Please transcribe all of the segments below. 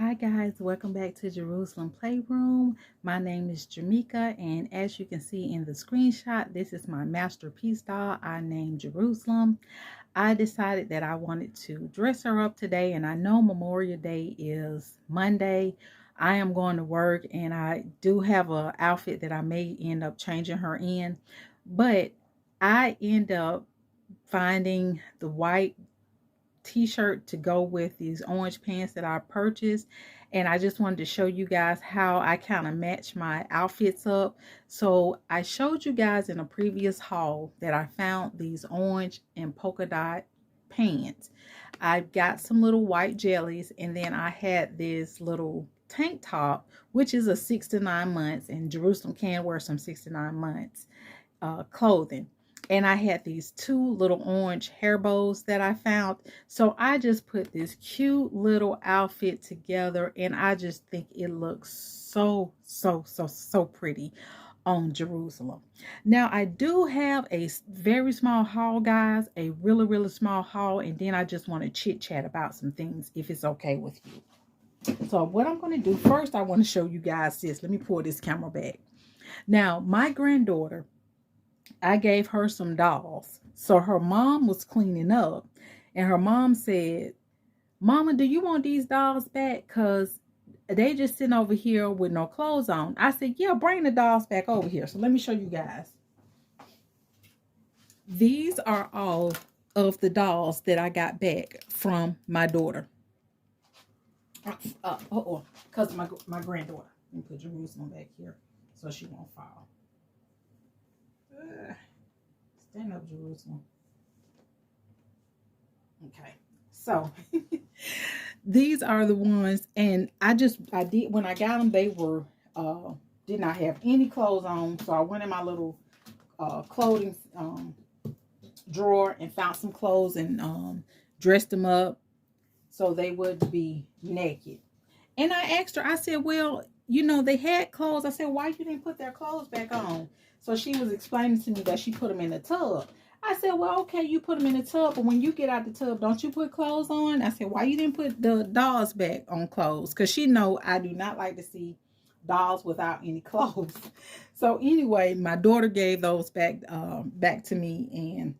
Hi guys, welcome back to Jerusalem Playroom. My name is Jamaica, and as you can see in the screenshot, this is my masterpiece doll I named Jerusalem. I decided that I wanted to dress her up today, and I know Memorial Day is Monday. I am going to work, and I do have an outfit that I may end up changing her in, but I end up finding the white t-shirt to go with these orange pants that I purchased, and I just wanted to show you guys how I kind of match my outfits up. So I showed you guys in a previous haul that I found these orange and polka dot pants. I've got some little white jellies, and then I had this little tank top, which is a 6 to 9 months, and Jerusalem can wear some 6 to 9 months clothing. And I had these two little orange hair bows that I found. So I just put this cute little outfit together, and I just think it looks so pretty on Jerusalem. Now I do have a very small haul, guys, a really small haul, and then I just want to chit chat about some things if it's okay with you. So what I'm going to do first, I want to show you guys this. Let me pull this camera back. Now my granddaughter, I gave her some dolls. So her mom was cleaning up, and her mom said, "Mama, do you want these dolls back? Because they just sitting over here with no clothes on." I said, "Yeah, bring the dolls back over here." So let me show you guys. These are all of the dolls that I got back from my daughter. Because my granddaughter. Let me put Jerusalem back here so she won't fall. Stand up, Jerusalem. Okay, so these are the ones, and I did, when I got them, they were did not have any clothes on. So I went in my little clothing drawer and found some clothes and dressed them up so they would be naked. And I asked her, I said, "Well, you know, they had clothes." I said, "Why you didn't put their clothes back on?" So she was explaining to me that she put them in the tub. I said, "Well, okay, you put them in the tub, but when you get out the tub, don't you put clothes on?" I said, "Why you didn't put the dolls back on clothes?" Because she know I do not like to see dolls without any clothes. So anyway, my daughter gave those back to me, and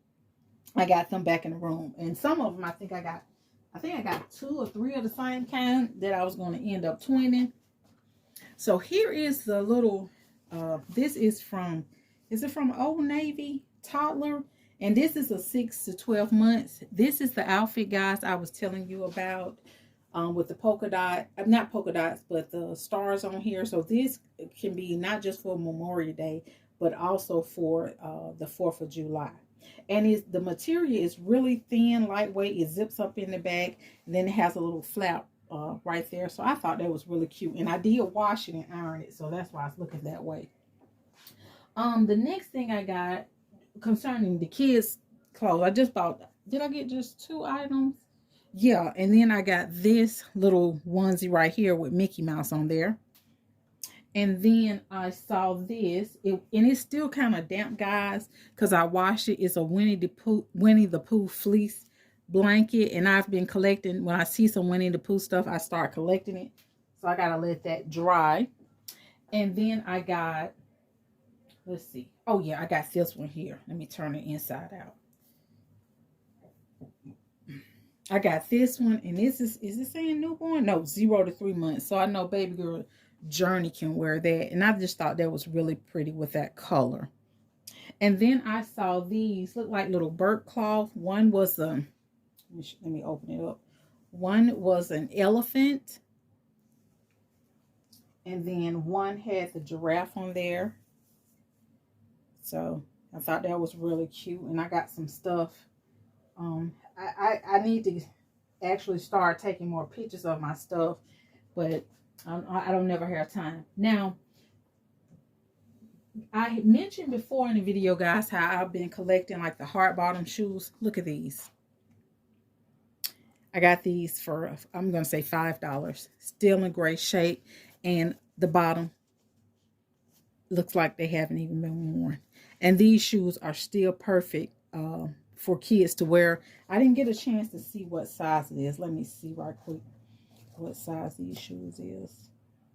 I got them back in the room. And some of them, I think I got 2 or 3 of the same kind that I was going to end up twinning. So here is the little, this is it from Old Navy toddler? And this is a 6 to 12 months. This is the outfit, guys, I was telling you about with the polka dot, not polka dots, but the stars on here. So this can be not just for Memorial Day, but also for the 4th of July. And the material is really thin, lightweight. It zips up in the back, and then it has a little flap right there. So I thought that was really cute, and I did wash it and iron it, so that's why it's looking that way. The next thing I got concerning the kids' clothes, I just bought. Did I get just 2 items? Yeah, and then I got this little onesie right here with Mickey Mouse on there. And then I saw this, and it's still kind of damp, guys, because I washed it. It's a Winnie the Pooh fleece blanket, and I've been collecting. When I see some Winnie the Pooh stuff, I start collecting it. So I gotta let that dry. And then I got, let's see. Oh yeah, I got this one here. Let me turn it inside out. I got this one, and this is it saying newborn? No, 0 to 3 months. So I know baby girl Journey can wear that, and I just thought that was really pretty with that color. And then I saw these look like little burp cloth. One was a, let me open it up. One was an elephant, and then one had the giraffe on there. So I thought that was really cute, and I got some stuff. I need to actually start taking more pictures of my stuff, but I don't never have time. Now, I mentioned before in the video, guys, how I've been collecting like the hard bottom shoes. Look at these. I got these for, I'm going to say $5. Still in great shape. And the bottom looks like they haven't even been worn. And these shoes are still perfect for kids to wear. I didn't get a chance to see what size it is. Let me see right quick. what size these shoes is.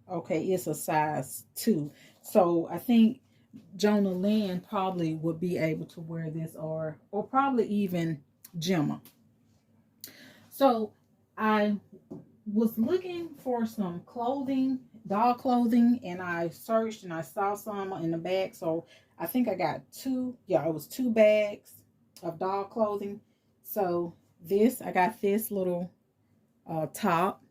Okay, it's a size 2. So I think Jonah Lynn probably would be able to wear this, or probably even Gemma. So I was looking for some clothing, doll clothing, and I searched and I saw some in the bag. So I think I got 2, yeah, it was 2 bags of doll clothing. So this, I got this little top.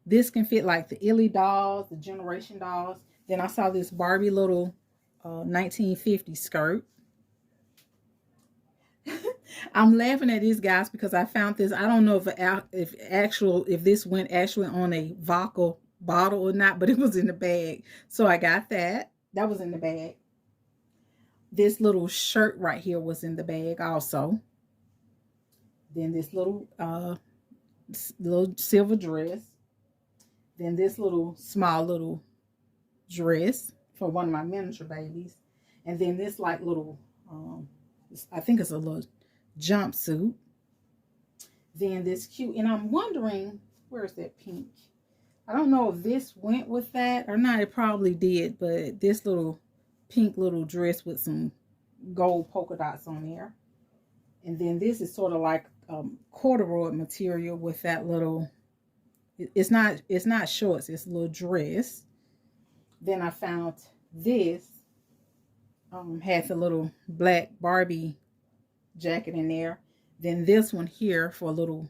This can fit like the Illy dolls, the Generation dolls. Then I saw this Barbie little 1950 skirt. I'm laughing at these guys because I found this. I don't know if this went actually on a vodka bottle or not, but it was in the bag. So I got that. That was in the bag. This little shirt right here was in the bag also. Then this little silver dress. Then this small little dress for one of my miniature babies. And then this like little, I think it's a little jumpsuit. Then this cute, and I'm wondering, where's that pink? I don't know if this went with that or not. It probably did, but this little pink little dress with some gold polka dots on there. And then this is sort of like corduroy material with that little, it's not shorts, it's a little dress. Then I found this, has a little black Barbie jacket in there. Then this one here for a little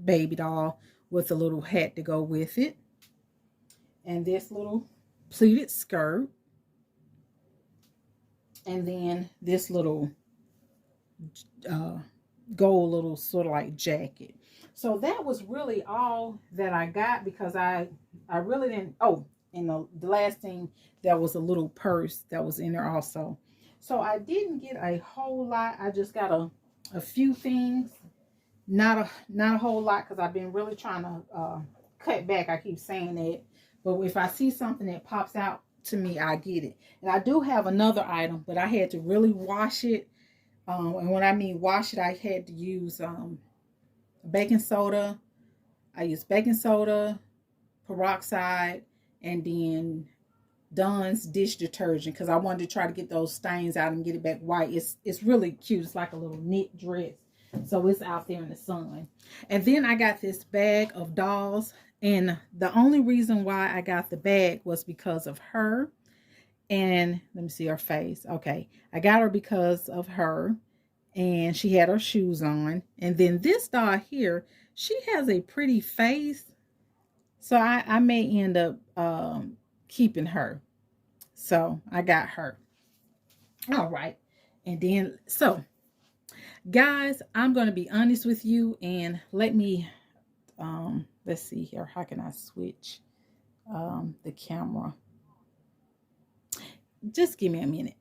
baby doll with a little hat to go with it. And this little pleated skirt. And then this little gold little sort of like jacket. So that was really all that I got, because I really didn't, oh, and the last thing, there was a little purse that was in there also. So I didn't get a whole lot. I just got a few things, not a whole lot, because I've been really trying to cut back. I keep saying that, but if I see something that pops out to me, I get it. And I do have another item, but I had to really wash it. And when I mean wash it, I had to use baking soda. I used baking soda, peroxide, and then Dawn's dish detergent, because I wanted to try to get those stains out and get it back white. It's really cute. It's like a little knit dress, so it's out there in the sun. And then I got this bag of dolls, and the only reason why I got the bag was because of her. And let me see her face. Okay, I got her because of her, and she had her shoes on. And then this doll here, she has a pretty face, so I may end up keeping her. So I got her. All right. And then, so guys, I'm going to be honest with you, and let me, let's see here. How can I switch the camera? Just give me a minute.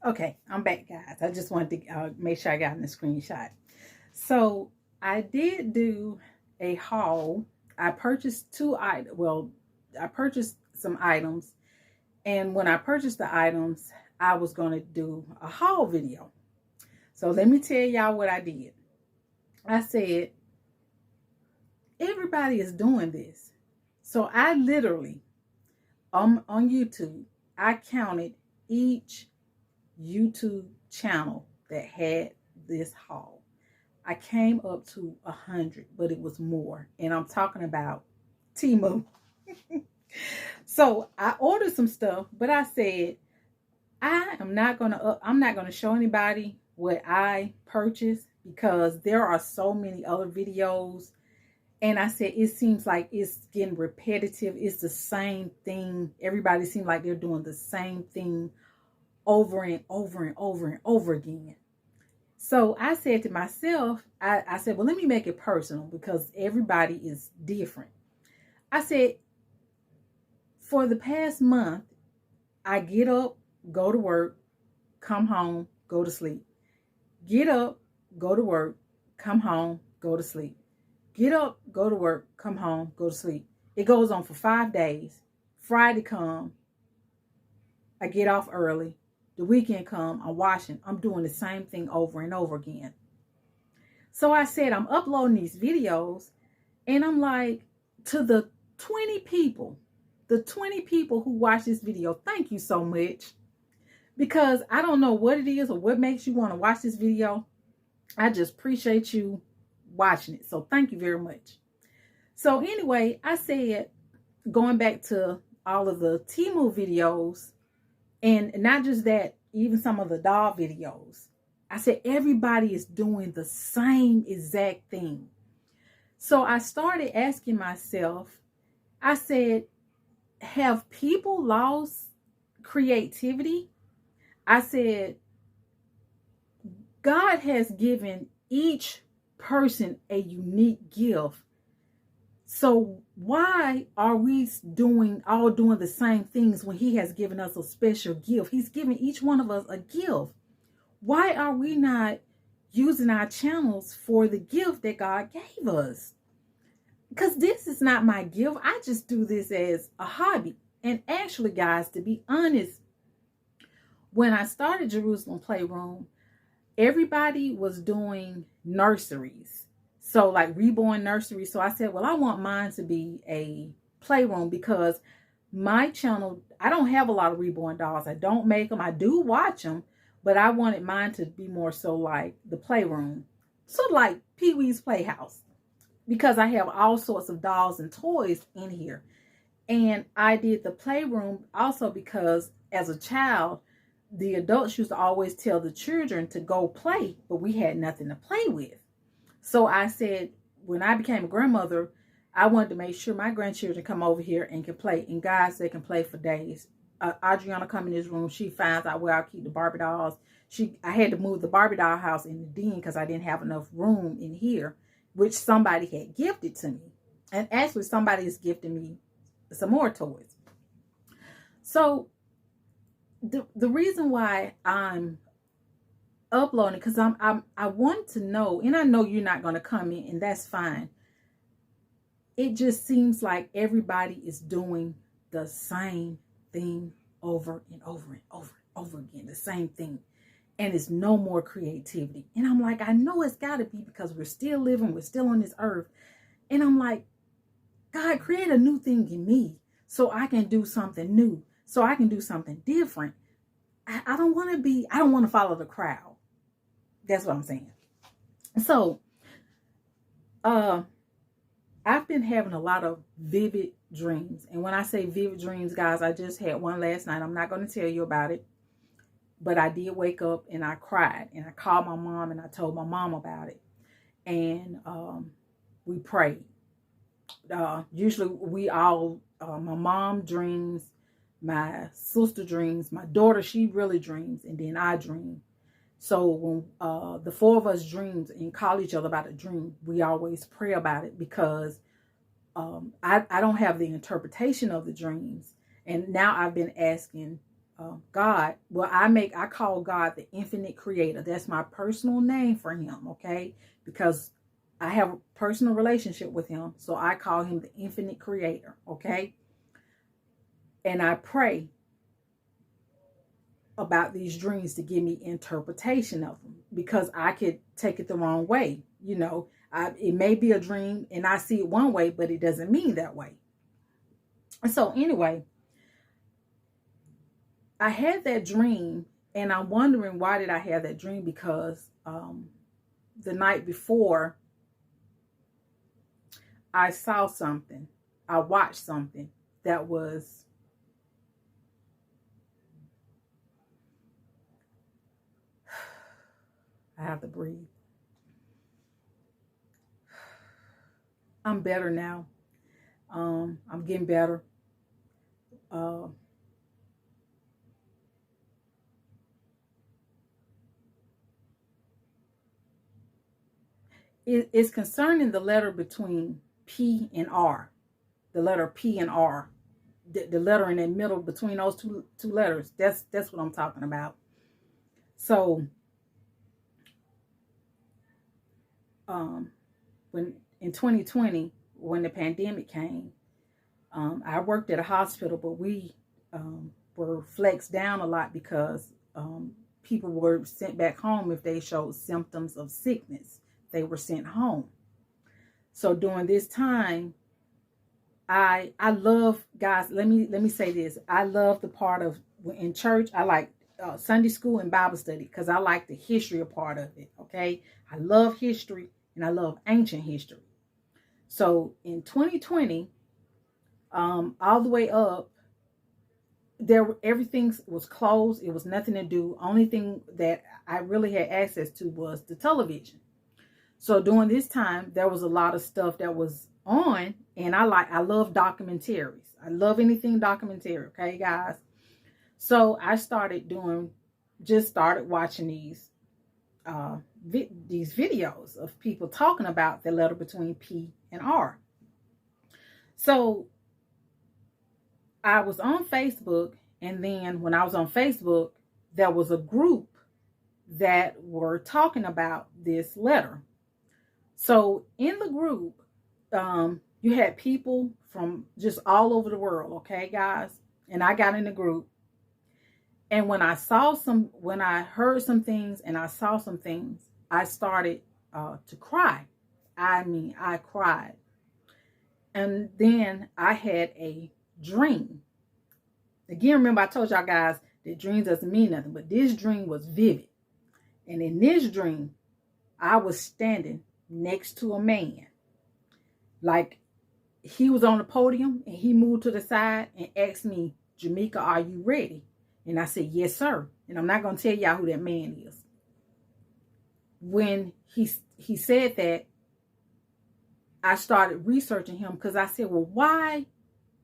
Okay, I'm back, guys. I just wanted to make sure I got in the screenshot. So I did do a haul. I purchased 2 items. Well, I purchased some items, and when I purchased the items, I was going to do a haul video. So let me tell y'all what I did. I said, everybody is doing this. So I literally, on YouTube, I counted each YouTube channel that had this haul. I came up to 100, but it was more. And I'm talking about Temu. So I ordered some stuff, but I said, I'm not gonna show anybody what I purchased, because there are so many other videos. And I said, it seems like it's getting repetitive. It's the same thing. Everybody seems like they're doing the same thing over and over and over and over again. So I said to myself, I said, well, let me make it personal, because everybody is different. I said, for the past month, I get up, go to work, come home, go to sleep. Get up, go to work, come home, go to sleep. Get up, go to work, come home, go to sleep. It goes on for 5 days. Friday come, I get off early. The weekend come, I'm washing. I'm doing the same thing over and over again. So I said, I'm uploading these videos, And I'm like, to the 20 people who watch this video, thank you so much. Because I don't know what it is or what makes you want to watch this video. I just appreciate you watching it. So thank you very much. So anyway, I said, going back to all of the Temu videos, and not just that, even some of the doll videos, I said everybody is doing the same exact thing. So I started asking myself, I said, have people lost creativity? I said, God has given each person a unique gift. So why are we all doing the same things when he has given us a special gift? He's given each one of us a gift. Why are we not using our channels for the gift that God gave us? Because this is not my gift. I just do this as a hobby. And actually, guys, to be honest, when I started Jerusalem Playroom, everybody was doing nurseries. So like reborn nurseries. So I said, well, I want mine to be a playroom because my channel, I don't have a lot of reborn dolls. I don't make them. I do watch them, but I wanted mine to be more so like the playroom. So like Pee-wee's Playhouse, because I have all sorts of dolls and toys in here. And I did the playroom also because as a child, the adults used to always tell the children to go play, but we had nothing to play with. So I said, when I became a grandmother, I wanted to make sure my grandchildren come over here and can play. And guys, they can play for days. Adriana come in this room. She finds out where I keep the Barbie dolls. I had to move the Barbie doll house in the den because I didn't have enough room in here, which somebody had gifted to me. And actually, somebody is gifting me some more toys. So the reason why I'm uploading, because I want to know, and I know you're not going to comment, and that's fine. It just seems like everybody is doing the same thing over and over and over and over again, the same thing, and it's no more creativity. And I'm like, I know it's got to be because we're still living, we're still on this earth, and I'm like, God, create a new thing in me so I can do something new, so I can do something different. I don't want to follow the crowd. That's what I'm saying. So, I've been having a lot of vivid dreams. And when I say vivid dreams, guys, I just had one last night. I'm not going to tell you about it. But I did wake up and I cried. And I called my mom and I told my mom about it. And we prayed. Usually we all, my mom dreams, my sister dreams, my daughter, she really dreams. And then I dream. So when the four of us dreams and call each other about a dream, we always pray about it because I don't have the interpretation of the dreams. And now I've been asking God. Well, I call God the infinite creator. That's my personal name for him, okay? Because I have a personal relationship with him. So I call him the infinite creator, okay? And I pray about these dreams to give me interpretation of them because I could take it the wrong way. You know, it may be a dream and I see it one way, but it doesn't mean that way. And so anyway, I had that dream and I'm wondering why did I have that dream? Because the night before I saw something, I watched something that was I have to breathe. I'm better now. I'm getting better. It's concerning the letter between P and R. The letter P and R. The letter in the middle between those two letters. That's what I'm talking about. So when in 2020, when the pandemic came, I worked at a hospital, but we were flexed down a lot because people were sent back home if they showed symptoms of sickness. They were sent home. So during this time, I love, guys, let me say this. I love the part of in church. I like Sunday school and Bible study because I like the history part of it. Okay. I love history and I love ancient history. So in 2020, all the way up, everything was closed. It was nothing to do. Only thing that I really had access to was the television. So during this time, there was a lot of stuff that was on, and I love documentaries. I love anything documentary. Okay, guys. So I started watching these videos of people talking about the letter between P and R. So I was on Facebook, and then when I was on Facebook, there was a group that were talking about this letter. So in the group, you had people from just all over the world, okay, guys? And I got in the group. And when I heard some things and I saw some things, I started to cry. I mean, I cried. And then I had a dream. Again, remember I told y'all guys that dreams doesn't mean nothing, but this dream was vivid. And in this dream, I was standing next to a man. Like he was on the podium and he moved to the side and asked me, Jamaica, are you ready? And I said, yes, sir. And I'm not going to tell y'all who that man is. When he said that, I started researching him because I said, well, why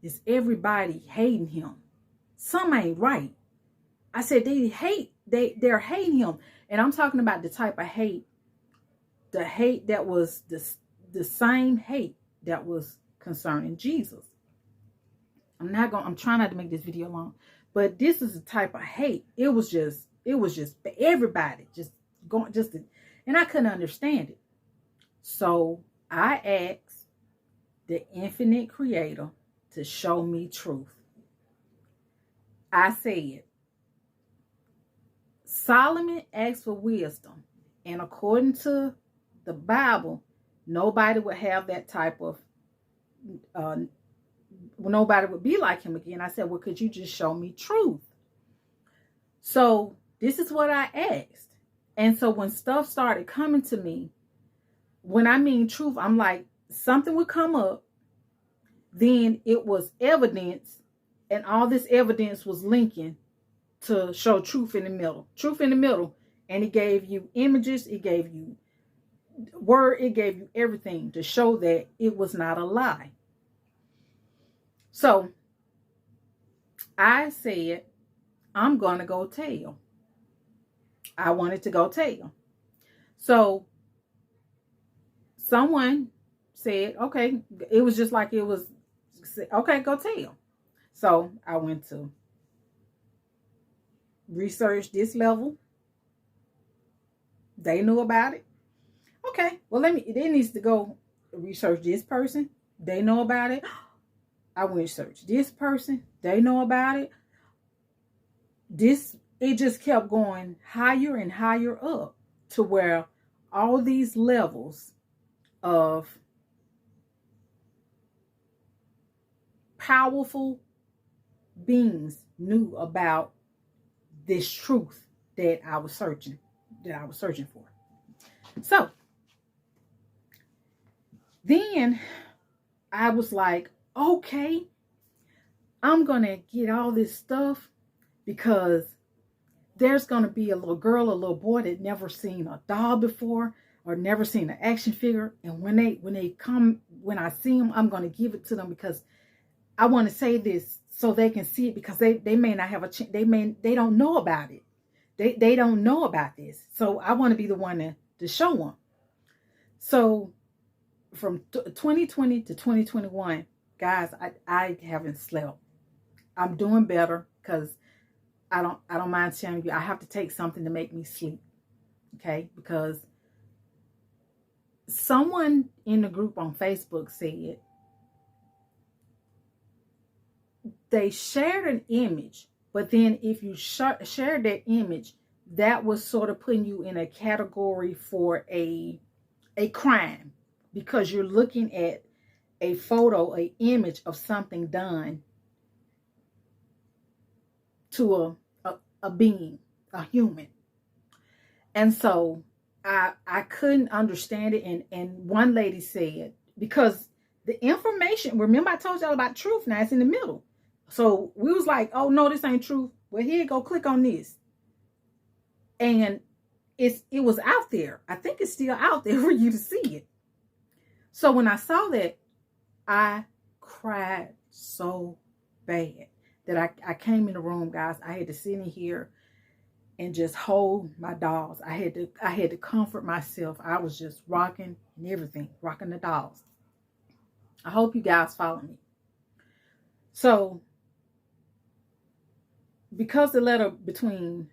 is everybody hating him? Some ain't right. I said, they're hating him. And I'm talking about the type of hate, the hate that was the same hate that was concerning Jesus. I'm trying not to make this video long, but this is the type of hate. It was just everybody and I couldn't understand it. So I asked the infinite creator to show me truth. I said, Solomon asked for wisdom, and according to the Bible, nobody would have that type of nobody would be like him again. I said, well, could you just show me truth? So this is what I asked. And so when stuff started coming to me, when I mean truth, I'm like, something would come up, then it was evidence, and all this evidence was linking to show truth in the middle. Truth in the middle. And it gave you images, it gave you word, it gave you everything to show that it was not a lie. So I said, I'm going to go tell. I wanted to go tell. So someone said, okay, it was just like it was, okay, go tell. So I went to research this level. They knew about it. Okay, well, they needs to go research this person. They know about it. I went search this person. They know about it. It just kept going higher and higher up to where all these levels of powerful beings knew about this truth that I was searching for. So then I was like, okay, I'm going to get all this stuff because there's going to be a little girl, a little boy that never seen a doll before or never seen an action figure. And when I see them, I'm going to give it to them because I want to say this so they can see it, because they may not have a chance. They don't know about it. They don't know about this. So I want to be the one to show them. So from 2020 to 2021, guys, I haven't slept. I'm doing better because I don't mind telling you, I have to take something to make me sleep. Okay? Because someone in the group on Facebook said they shared an image, but then if you shared that image, that was sort of putting you in a category for a crime, because you're looking at a photo, an image of something done to a being, a human. And so I couldn't understand it. And one lady said, because the information, remember I told y'all about truth, now it's in the middle. So we was like, oh no, this ain't truth. Well, here you go, click on this. And it was out there. I think it's still out there for you to see it. So when I saw that, I cried so bad that I came in the room, guys. I had to sit in here and just hold my dolls. I had to comfort myself. I was just rocking and everything, rocking the dolls. I hope you guys follow me. So because the letter between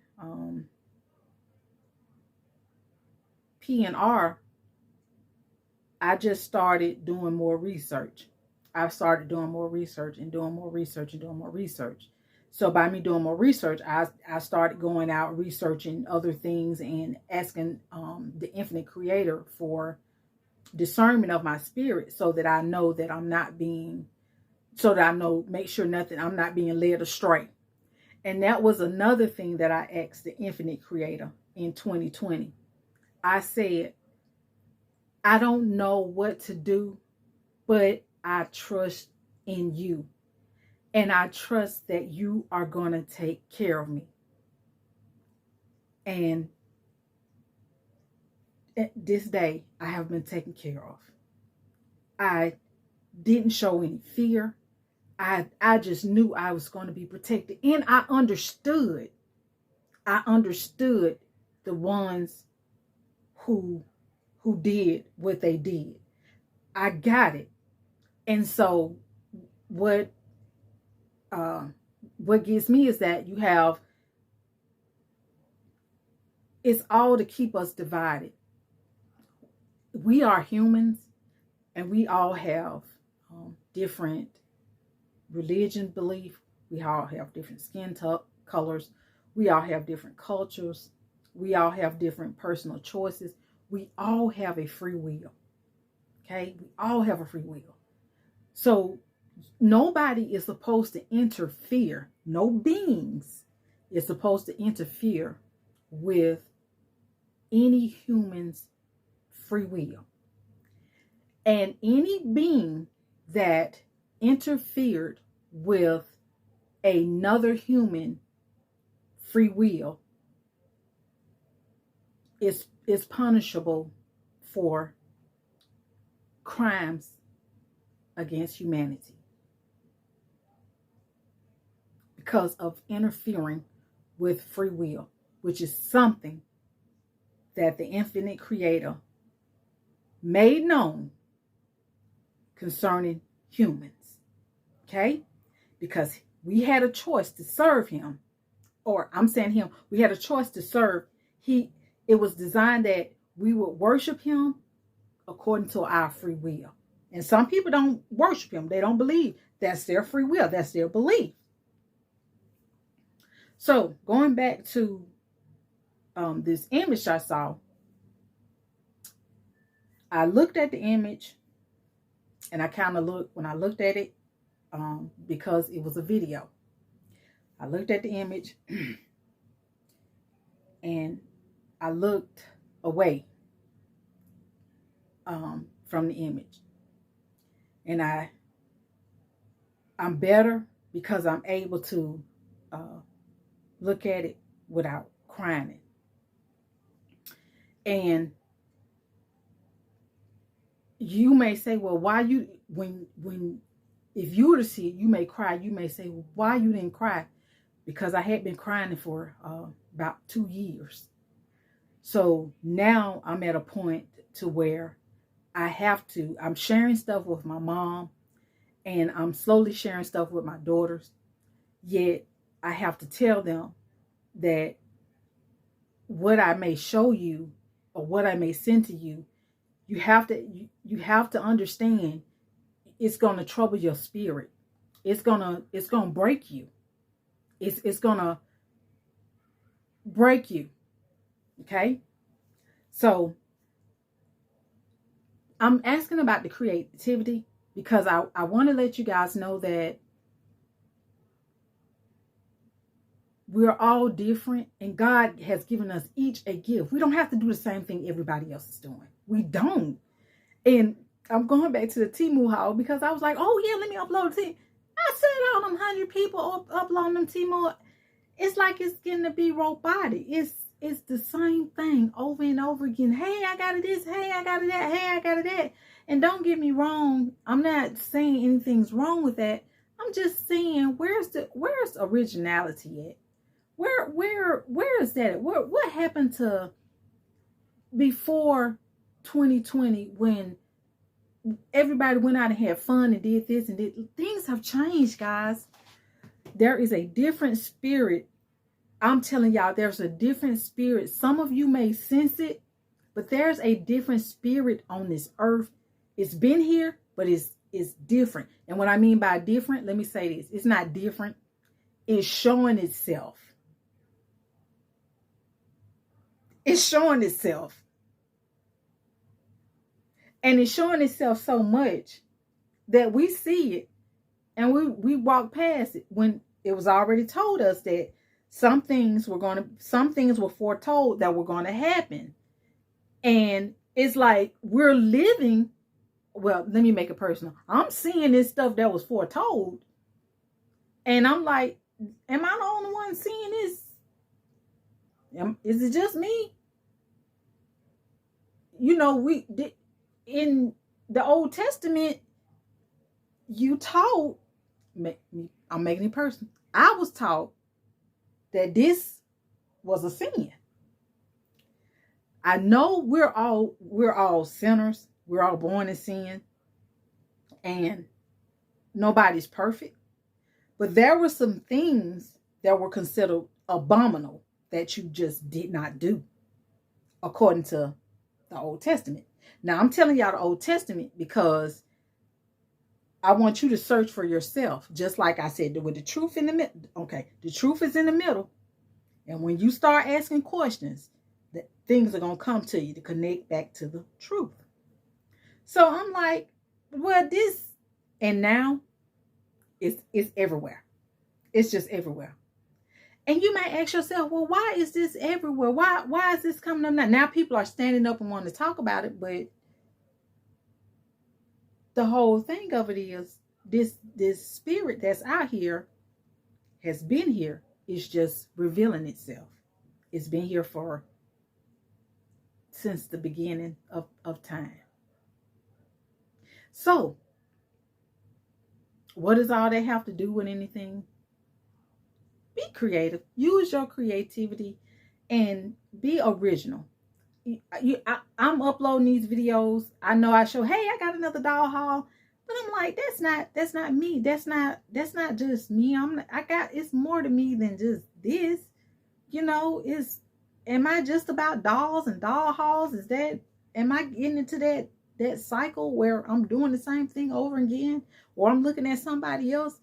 P and R, I just started doing more research. I started doing more research and doing more research and doing more research. So by me doing more research, I started going out researching other things and asking the Infinite Creator for discernment of my spirit, so that I know that I'm not being, so that I know, make sure I'm not being led astray. And that was another thing that I asked the Infinite Creator in 2020. I said, I don't know what to do, but I trust in you. And I trust that you are going to take care of me. And at this day, I have been taken care of. I didn't show any fear. I just knew I was going to be protected. And I understood the ones who did what they did. I got it. And so what gets me is that you have, it's all to keep us divided. We are humans, and we all have different religion belief. We all have different skin colors. We all have different cultures. We all have different personal choices. We all have a free will. Okay? We all have a free will. So nobody is supposed to interfere. No beings is supposed to interfere with any human's free will. And any being that interfered with another human free will is punishable for crimes against humanity because of interfering with free will, which is something that the Infinite Creator made known concerning humans. Okay? Because we had a choice to serve him, or I'm saying him, we had a choice to serve. It was designed that we would worship him according to our free will. And some people don't worship him. They don't believe. That's their free will. That's their belief. So going back to this image I saw, I looked at the image, and I kind of looked, when I looked at it, because it was a video, I looked at the image and I looked away from the image. And I'm better because I'm able to look at it without crying. And you may say, well, why you, if you were to see it, you may cry. You may say, well, why you didn't cry? Because I had been crying for about 2 years. So now I'm at a point to where I'm sharing stuff with my mom, and I'm slowly sharing stuff with my daughters. Yet I have to tell them that what I may show you or what I may send to you, you have to understand it's going to trouble your spirit. It's going to break you. It's going to break you. Okay? So I'm asking about the creativity because I want to let you guys know that we're all different and God has given us each a gift. We don't have to do the same thing everybody else is doing. We don't. And I'm going back to the Temu haul because I was like, oh yeah, let me upload it. I said all them 100 people uploading them Temu. It's like it's getting to be robotic. It's the same thing over and over again. Hey, I got this. Hey, I got that. Hey, I got that. And don't get me wrong. I'm not saying anything's wrong with that. I'm just saying where's originality at? Where is that? What happened to before 2020 when everybody went out and had fun and did this and did things have changed, guys. There is a different spirit. I'm telling y'all, there's a different spirit. Some of you may sense it, but there's a different spirit on this earth. It's been here, but it's different. And what I mean by different, let me say this. It's not different. It's showing itself. It's showing itself. And it's showing itself so much that we see it and we walk past it when it was already told us that some things were foretold that were going to happen. And it's like we're living, well, let me make it personal. I'm seeing this stuff that was foretold. And I'm like, am I the only one seeing this? Is it just me? You know, in the Old Testament, you taught, I'm making it personal. I was taught that this was a sin. I know we're all sinners. We're all born in sin. And nobody's perfect. But there were some things that were considered abominable that you just did not do, according to the Old Testament. Now, I'm telling y'all the Old Testament because I want you to search for yourself. Just like I said, with the truth in the middle. Okay, the truth is in the middle. And when you start asking questions, things are going to come to you to connect back to the truth. So I'm like, well, this, and now it's everywhere. It's just everywhere. And you may ask yourself, well, why is this everywhere? Why is this coming up now? Now people are standing up and wanting to talk about it, but the whole thing of it is this spirit that's out here has been here. It's just revealing itself. It's been here since the beginning of time. So, what does all that have to do with anything? Be creative. Use your creativity and be original. I'm uploading these videos. I know I show, hey, I got another doll haul, but I'm like, that's not me. That's not just me. It's more to me than just this. You know, am I just about dolls and doll hauls? Am I getting into that cycle where I'm doing the same thing over again, or I'm looking at somebody else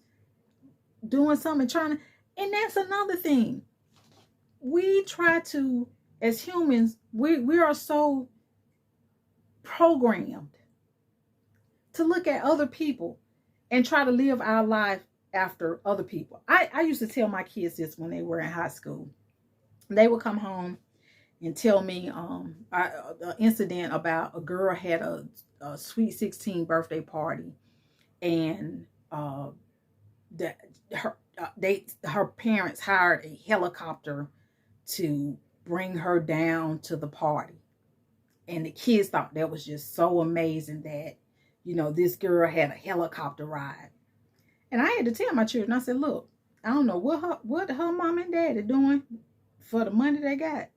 doing something and that's another thing. We try to, as humans, we are so programmed to look at other people and try to live our life after other people. I used to tell my kids this when they were in high school. They would come home and tell me an incident about a girl had a sweet 16 birthday party, and her parents hired a helicopter to bring her down to the party. And the kids thought that was just so amazing that, you know, this girl had a helicopter ride. And I had to tell my children, I said, look, I don't know what her mom and dad are doing for the money they got.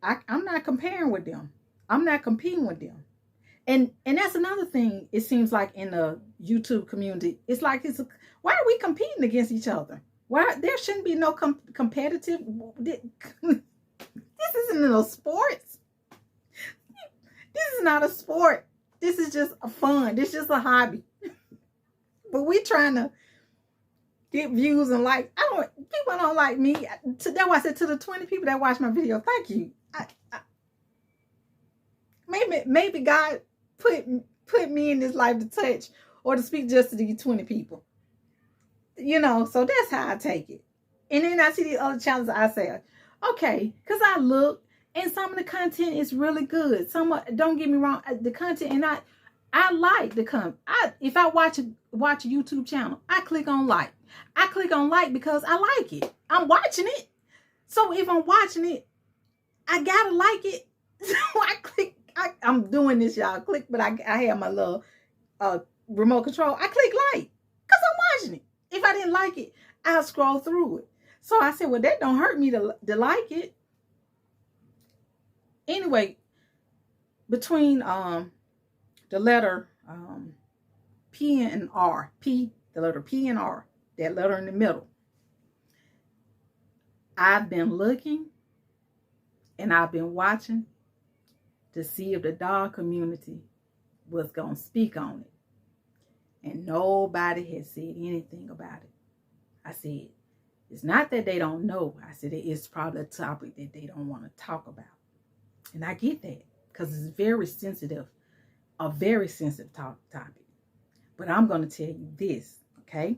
I'm not comparing with them. I'm not competing with them. And that's another thing. It seems like in the YouTube community, it's like why are we competing against each other? Why there shouldn't be no competitive. This isn't no sports. This is not a sport. This is just a fun. This is just a hobby. But we trying to get views and likes. People don't like me. That's why I said to the 20 people that watch my video, thank you. Maybe God put me in this life to touch or to speak just to these 20 people. You know, so that's how I take it. And then I see the other challenges. I say, okay, because I look and some of the content is really good. Don't get me wrong, the content, and I like the content. If I watch a YouTube channel, I click on like. I click on like because I like it. I'm watching it. So if I'm watching it, I gotta like it. So I click. I'm doing this, y'all. Click, but I have my little remote control. I click like because I'm watching it. If I didn't like it, I'll scroll through it. So I said, well, that don't hurt me to like it. Anyway, between the letter P and R, the letter P and R, that letter in the middle, I've been looking and I've been watching to see if the dog community was going to speak on it. And nobody has said anything about it. I said, it's not that they don't know. I said, it's probably a topic that they don't want to talk about. And I get that because it's very sensitive, a very sensitive topic. But I'm going to tell you this, okay?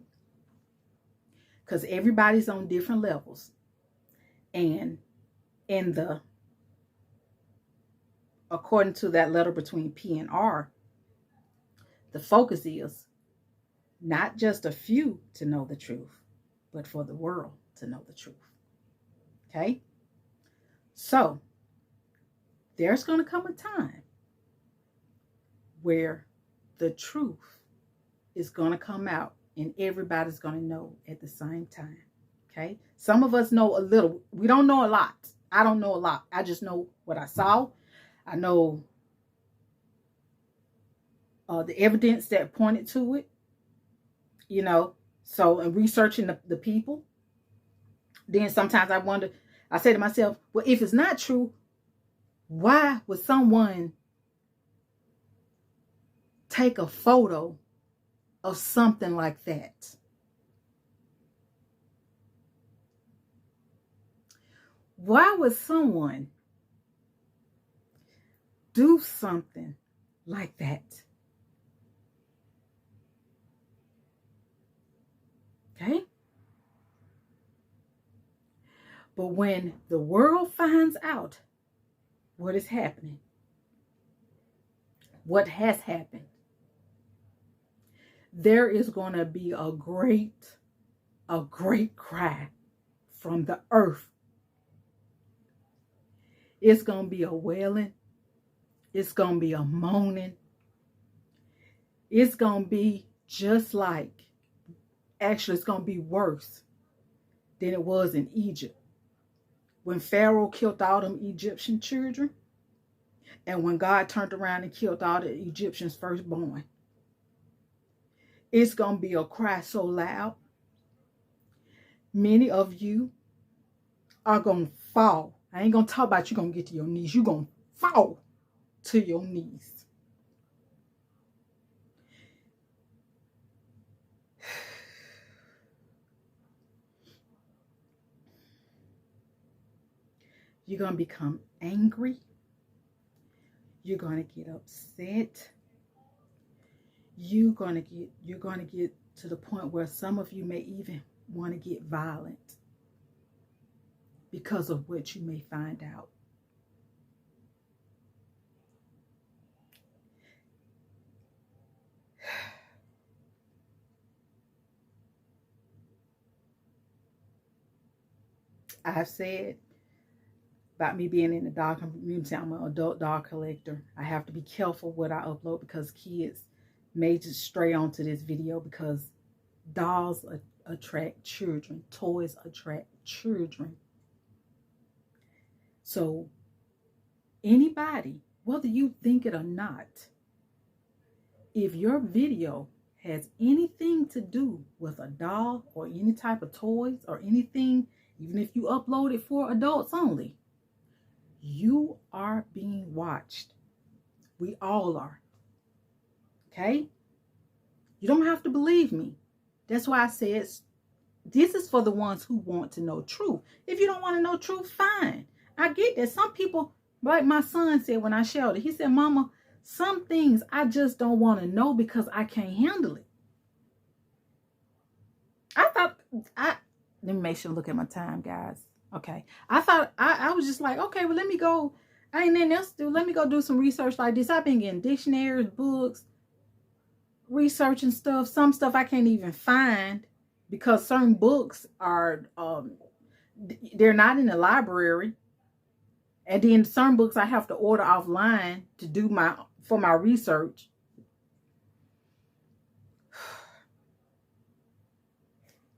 Because everybody's on different levels. And according to that letter between P and R, the focus is not just a few to know the truth, but for the world to know the truth. Okay? So, there's going to come a time where the truth is going to come out and everybody's going to know at the same time. Okay? Some of us know a little. We don't know a lot. I don't know a lot. I just know what I saw. I know the evidence that pointed to it. You know, so in researching the people, then sometimes I say to myself, well, if it's not true, why would someone take a photo of something like that? Why would someone do something like that? Okay? But when the world finds out what is happening, what has happened, there is going to be a great cry from the earth. It's going to be a wailing. It's going to be a moaning. It's going to be just like, actually, it's going to be worse than it was in Egypt. When Pharaoh killed all them Egyptian children, and when God turned around and killed all the Egyptians' firstborn. It's going to be a cry so loud. Many of you are going to fall. I ain't going to talk about you going to get to your knees. You're going to fall to your knees. You're going to become angry. You're going to get upset. You're going to get to the point where some of you may even want to get violent because of what you may find out. I've said about me being in the dog community, I'm an adult dog collector. I have to be careful what I upload because kids may just stray onto this video because dolls attract children. Toys attract children. So anybody, whether you think it or not, if your video has anything to do with a doll or any type of toys or anything, even if you upload it for adults only, you are being watched. We all are. Okay? You don't have to believe me. That's why I said this is for the ones who want to know truth. If you don't want to know truth, fine. I get that. Some people, like my son said when I showed it, he said, Mama, Some things I just don't want to know because I can't handle it. Let me make sure to look at my time, guys. Okay. I was just like, okay, well, let me go. I ain't nothing else to do. Let me go do some research like this. I've been getting dictionaries, books, researching stuff. Some stuff I can't even find because certain books are, they're not in the library. And then certain books I have to order offline to do for my research.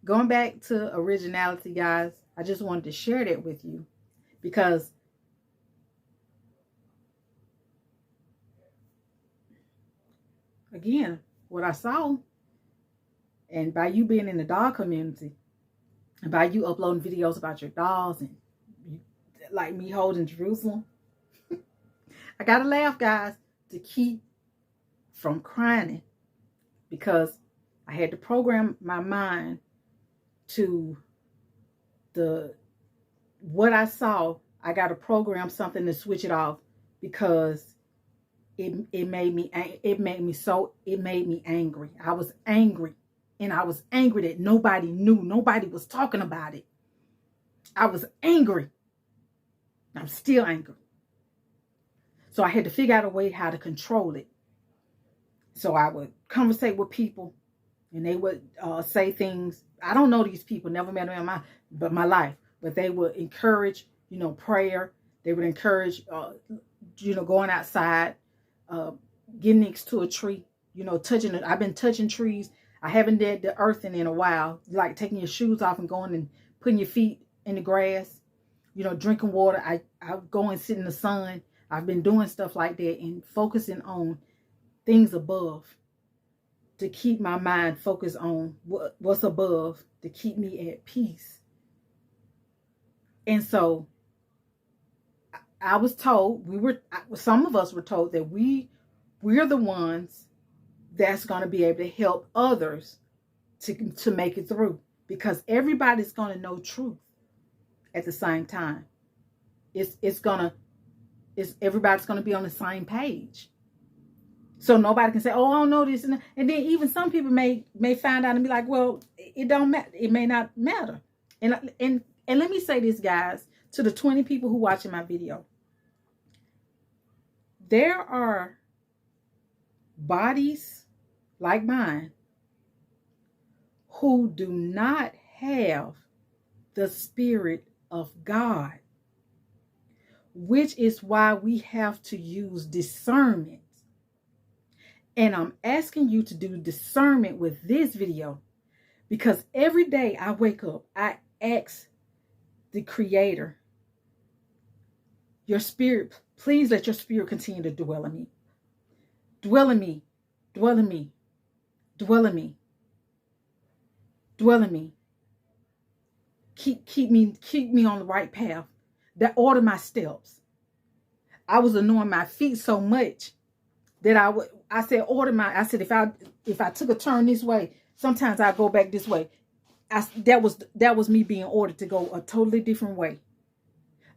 Going back to originality, guys, I just wanted to share that with you because again, what I saw, and by you being in the doll community, and by you uploading videos about your dolls and you, like me holding Jerusalem, I gotta laugh, guys, to keep from crying because I had to program my mind to what I saw. I got to program something to switch it off because it made me angry. I was angry, and I was angry that nobody knew, nobody was talking about it. I was angry. I'm still angry. So I had to figure out a way how to control it. So I would conversate with people, and they would say things. I don't know these people, never met them in my life, but they would encourage, prayer. They would encourage, going outside, getting next to a tree, touching it. I've been touching trees. I haven't did the earthing in a while, like taking your shoes off and going and putting your feet in the grass, drinking water. I go and sit in the sun. I've been doing stuff like that and focusing on things above, to keep my mind focused on what's above, to keep me at peace. And so I was told, some of us were told that we're the ones that's going to be able to help others to make it through, because everybody's going to know truth at the same time. Everybody's going to be on the same page. So nobody can say, oh, I don't know this. And then even some people may find out and be like, well, it don't matter. It may not matter. And let me say this, guys, to the 20 people who watching my video. There are bodies like mine who do not have the Spirit of God, which is why we have to use discernment. And I'm asking you to do discernment with this video, because every day I wake up, I ask the Creator, your Spirit, please let your Spirit continue to dwell in me. Dwell in me. Dwell in me. Dwell in me. Dwell in me. Keep me on the right path. That order my steps. I was annoying my feet so much that I said if I took a turn this way, sometimes I go back this way. That was me being ordered to go a totally different way.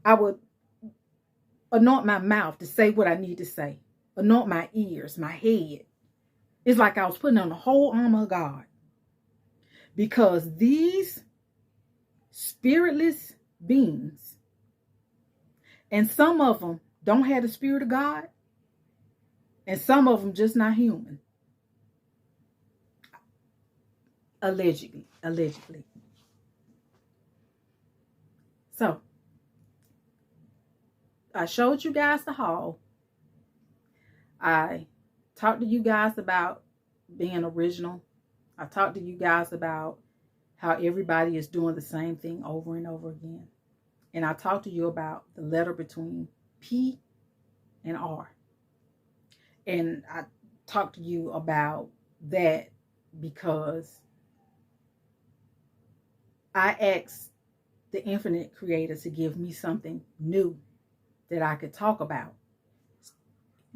I would anoint my mouth to say what I need to say. Anoint my ears, my head. It's like I was putting on the whole armor of God. Because these spiritless beings, and some of them don't have the Spirit of God, and some of them just not human. Allegedly. So, I showed you guys the haul. I talked to you guys about being original. I talked to you guys about how everybody is doing the same thing over and over again. And I talked to you about the letter between P and R. And I talked to you about that because I asked the infinite creator to give me something new that I could talk about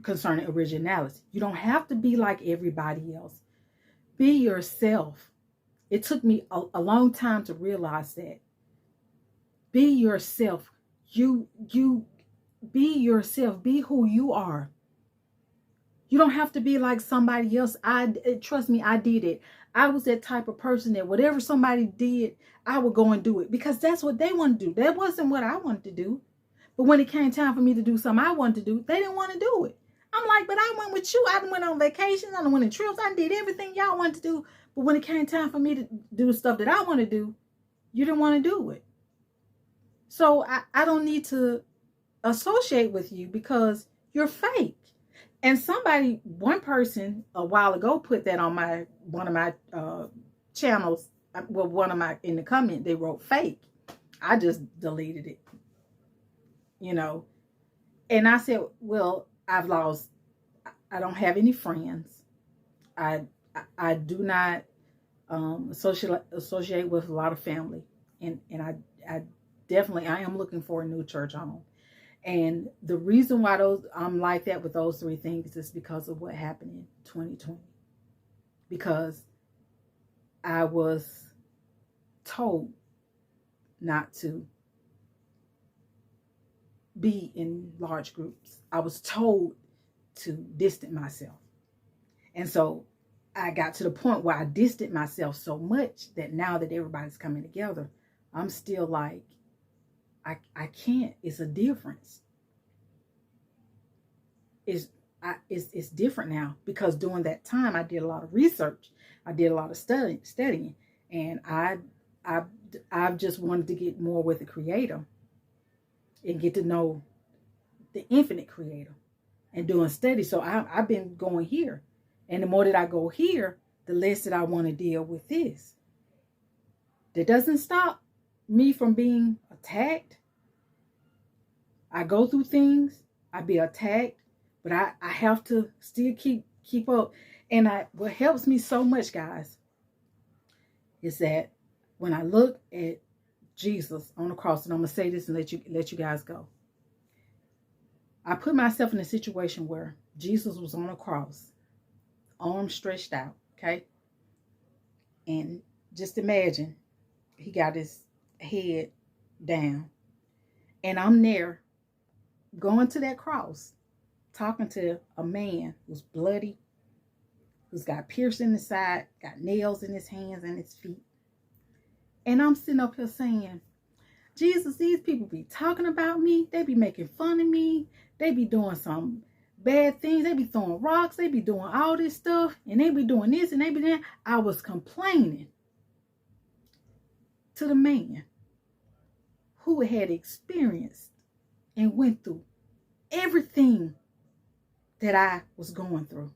concerning originality. You don't have to be like everybody else. Be yourself. It took me a long time to realize that. Be yourself. You be yourself. Be who you are. You don't have to be like somebody else. Trust me, I did it. I was that type of person that whatever somebody did, I would go and do it because that's what they want to do. That wasn't what I wanted to do. But when it came time for me to do something I wanted to do, they didn't want to do it. I'm like, but I went with you. I went on vacations. I went on trips. I did everything y'all wanted to do. But when it came time for me to do the stuff that I want to do, you didn't want to do it. So I don't need to associate with you because you're fake. And one person a while ago put that on one of my channels. Well, in the comment, they wrote fake. I just deleted it, And I said, well, I don't have any friends. I do not associate with a lot of family. And I definitely, I am looking for a new church home. And the reason why I'm like that with those three things is because of what happened in 2020. Because I was told not to be in large groups. I was told to distance myself. And so I got to the point where I distanced myself so much that now that everybody's coming together, I'm still like, I can't. It's a difference. It's different now because during that time I did a lot of research. I did a lot of studying, and I've just wanted to get more with the Creator and get to know the infinite Creator and doing study. So I've been going here, and the more that I go here, the less that I want to deal with this. That doesn't stop me from being attacked. I go through things. I be attacked, but I have to still keep up. And what helps me so much, guys, is that when I look at Jesus on the cross, and I'm gonna say this and let you guys go. I put myself in a situation where Jesus was on a cross, arms stretched out, okay? And just imagine he got his head down, and I'm there going to that cross, talking to a man who's bloody, who's got pierced in the side, got nails in his hands and his feet. And I'm sitting up here saying, Jesus, these people be talking about me. They be making fun of me. They be doing some bad things. They be throwing rocks. They be doing all this stuff. And they be doing this and they be that. I was complaining to the man who had experienced and went through everything that I was going through.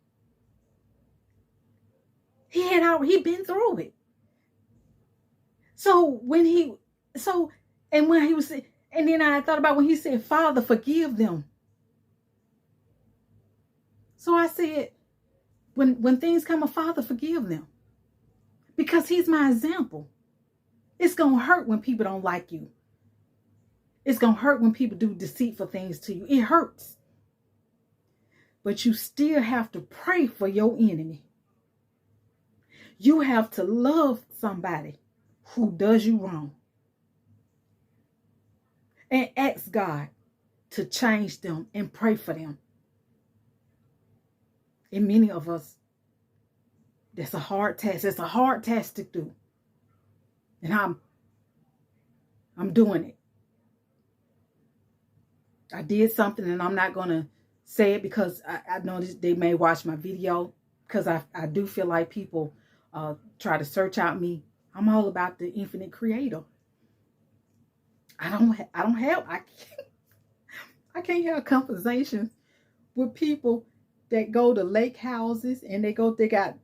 He'd been through it. And then I thought about when he said, Father, forgive them. So I said, when things come, Father, forgive them. Because he's my example. It's going to hurt when people don't like you. It's going to hurt when people do deceitful things to you. It hurts. But you still have to pray for your enemy. You have to love somebody who does you wrong. And ask God to change them and pray for them. And many of us, that's a hard task. It's a hard task to do. And I'm doing it. I did something, and I'm not going to say it because I know they may watch my video, because I do feel like people try to search out me. I'm all about the infinite Creator. I can't have conversations with people that go to lake houses and they got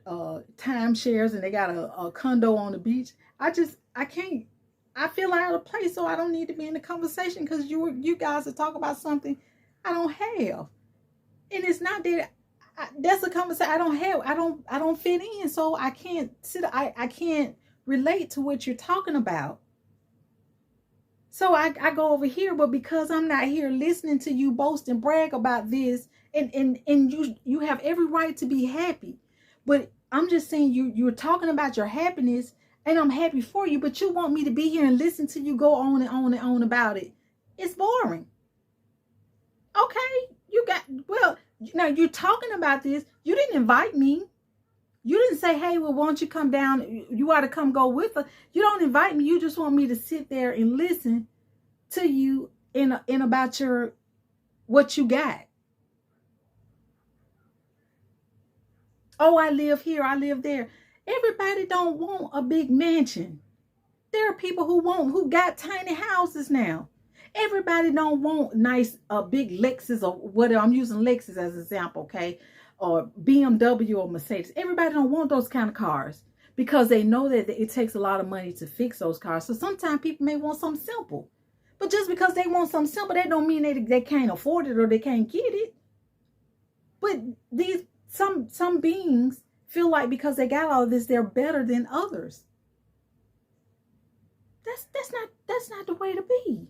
timeshares and they got a condo on the beach. I can't. I feel out of place, so I don't need to be in the conversation because you guys are talking about something I don't have. And it's not that that's a conversation I don't have. I don't fit in, so I can't I can't relate to what you're talking about. So I go over here, but because I'm not here listening to you boast and brag about this, and you have every right to be happy. But I'm just saying you're talking about your happiness, and I'm happy for you, but you want me to be here and listen to you go on and on and on about it. It's boring. Okay, Now, you're talking about this. You didn't invite me. You didn't say, hey, well, won't you come down? You ought to come go with us. You don't invite me. You just want me to sit there and listen to you in about what you got. Oh, I live here. I live there. Everybody don't want a big mansion. There are people who got tiny houses now. Everybody don't want nice, big Lexus or whatever. I'm using Lexus as an example, okay? Or BMW or Mercedes. Everybody don't want those kind of cars because they know that it takes a lot of money to fix those cars. So sometimes people may want something simple. But just because they want something simple, that don't mean they can't afford it or they can't get it. But some beings feel like because they got all of this, they're better than others. That's not the way to be.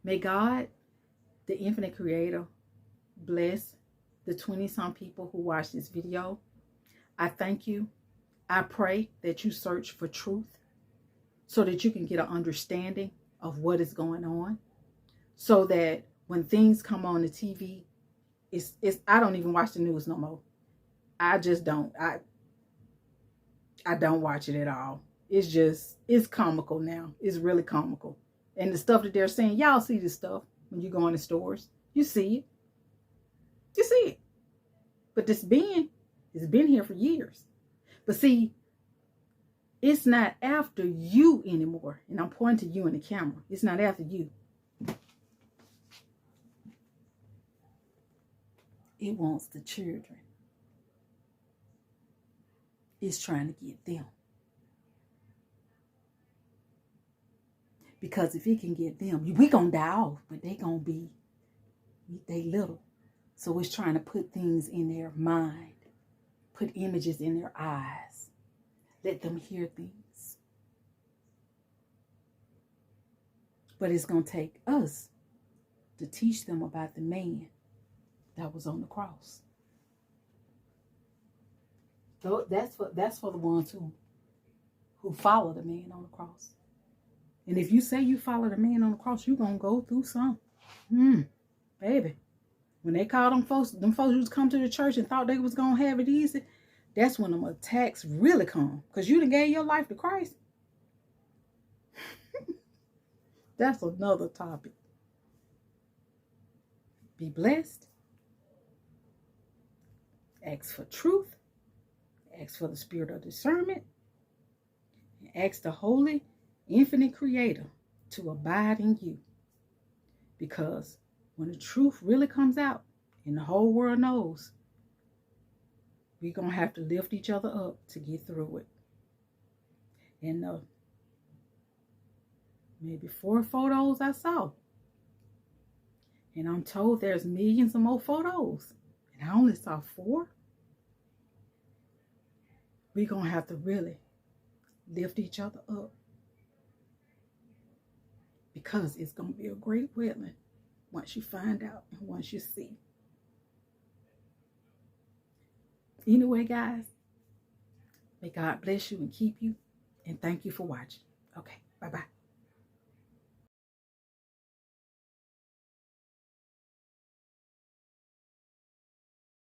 May God, the infinite creator, bless the 20-some people who watch this video. I thank you. I pray that you search for truth so that you can get an understanding of what is going on. So that when things come on the TV, I don't even watch the news no more. I just don't. I don't watch it at all. It's comical now. It's really comical. And the stuff that they're saying, y'all see this stuff when you go in the stores. You see it. You see it. But this being has been here for years. But see, it's not after you anymore. And I'm pointing to you in the camera. It's not after you. It wants the children. It's trying to get them. Because if it can get them, we gonna die off, but they little. So it's trying to put things in their mind, put images in their eyes, let them hear things. But it's gonna take us to teach them about the man that was on the cross. So that's for the ones who follow the man on the cross. And if you say you follow the man on the cross, you're going to go through some. Baby. When they call them folks who come to the church and thought they was going to have it easy, that's when them attacks really come. Because you done gave your life to Christ. That's another topic. Be blessed. Ask for truth. Ask for the spirit of discernment. And ask the holy, infinite creator to abide in you. Because when the truth really comes out and the whole world knows, we're going to have to lift each other up to get through it. And maybe 4 photos I saw. And I'm told there's millions of more photos. And I only saw 4. We're going to have to really lift each other up. Because it's going to be a great wailing once you find out and once you see. Anyway, guys, may God bless you and keep you. And thank you for watching. Okay, bye-bye.